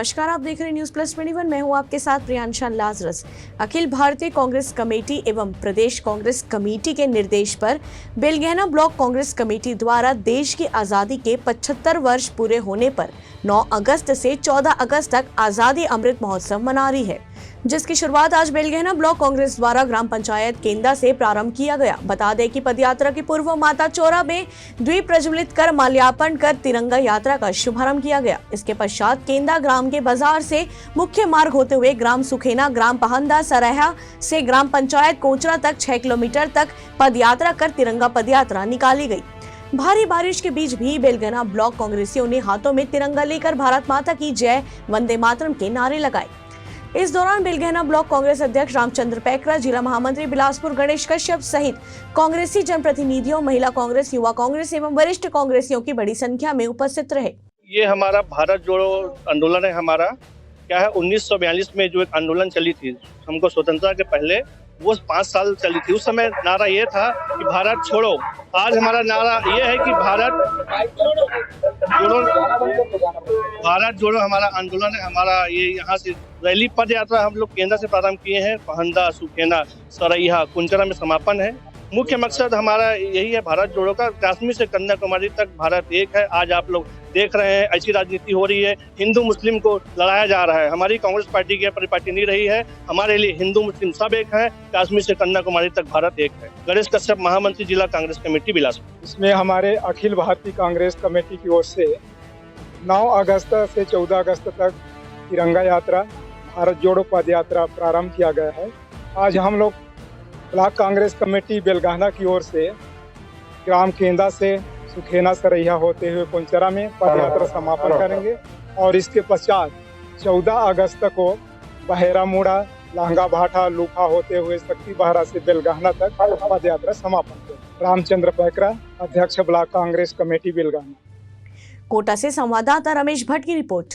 नमस्कार, आप देख रहे हैं न्यूज प्लस 21। मैं हूं आपके साथ प्रियांशा लाजरस। अखिल भारतीय कांग्रेस कमेटी एवं प्रदेश कांग्रेस कमेटी के निर्देश पर बेलगैना ब्लॉक कांग्रेस कमेटी द्वारा देश की आजादी के 75 वर्ष पूरे होने पर 9 अगस्त से 14 अगस्त तक आजादी अमृत महोत्सव मना रही है, जिसकी शुरुआत आज बेलगैना ब्लॉक कांग्रेस द्वारा ग्राम पंचायत केंदा से प्रारंभ किया गया। बता दें कि पदयात्रा की पूर्व माता चौरा में द्वीप प्रज्वलित कर माल्यार्पण कर तिरंगा यात्रा का शुभारंभ किया गया। इसके पश्चात केंदा ग्राम के बाजार से मुख्य मार्ग होते हुए ग्राम सुखेना, ग्राम पहंदा सरैहा से ग्राम पंचायत कोचरा तक 6 किलोमीटर तक पदयात्रा कर तिरंगा पदयात्रा निकाली गई। भारी बारिश के बीच भी बेलगैना ब्लॉक कांग्रेसियों ने हाथों में तिरंगा लेकर भारत माता की जय, वंदे मातरम के नारे लगाए। इस दौरान बेलगैना ब्लॉक कांग्रेस अध्यक्ष रामचंद्र पैकरा, जिला महामंत्री बिलासपुर गणेश कश्यप सहित कांग्रेसी जनप्रतिनिधियों, महिला कांग्रेस, युवा कांग्रेस एवं वरिष्ठ कांग्रेसियों की बड़ी संख्या में उपस्थित रहे। ये हमारा भारत जोड़ो आंदोलन है। हमारा क्या है, 1942 में जो एक आंदोलन चली थी हमको स्वतंत्रता के पहले, वो 5 साल चली थी। उस समय नारा ये था कि भारत छोड़ो। आज हमारा नारा ये है कि भारत जोड़ो हमारा आंदोलन है। हमारा ये यहाँ से रैली पद यात्रा हम लोग केंद्र से प्रारंभ किए हैं। पहंदा, सुखेना, सरैया, कुंचरा में समापन है। मुख्य मकसद हमारा यही है, भारत जोड़ो का। कश्मीर से कन्याकुमारी तक भारत एक है। आज आप लोग देख रहे हैं ऐसी राजनीति हो रही है, हिंदू मुस्लिम को लड़ाया जा रहा है। हमारी कांग्रेस पार्टी की परिपाटी नहीं रही है। हमारे लिए हिंदू मुस्लिम सब एक है। कश्मीर से कन्याकुमारी तक भारत एक है। गणेश कश्यप, महामंत्री, जिला कांग्रेस कमेटी, बिलासपुर। इसमें हमारे अखिल भारतीय कांग्रेस कमेटी की ओर से 9 अगस्त से 14 अगस्त तक तिरंगा यात्रा, भारत जोड़ो पद यात्रा प्रारंभ किया गया है। आज हम लोग ब्लॉक कांग्रेस कमेटी बेलगैना की ओर से ग्राम केंदा से सुखेना सरैया होते हुए कुंचरा में पद यात्रा समापन करेंगे और इसके पश्चात 14 अगस्त को बहेरा मुड़ा, लांगा भाटा, लूखा होते हुए शक्ति बहरा से बेलगैना तक पद यात्रा समापन करेंगे। रामचंद्र पैकरा, अध्यक्ष ब्लॉक कांग्रेस कमेटी बेलगैना। कोटा से संवाददाता रमेश भट्ट की रिपोर्ट।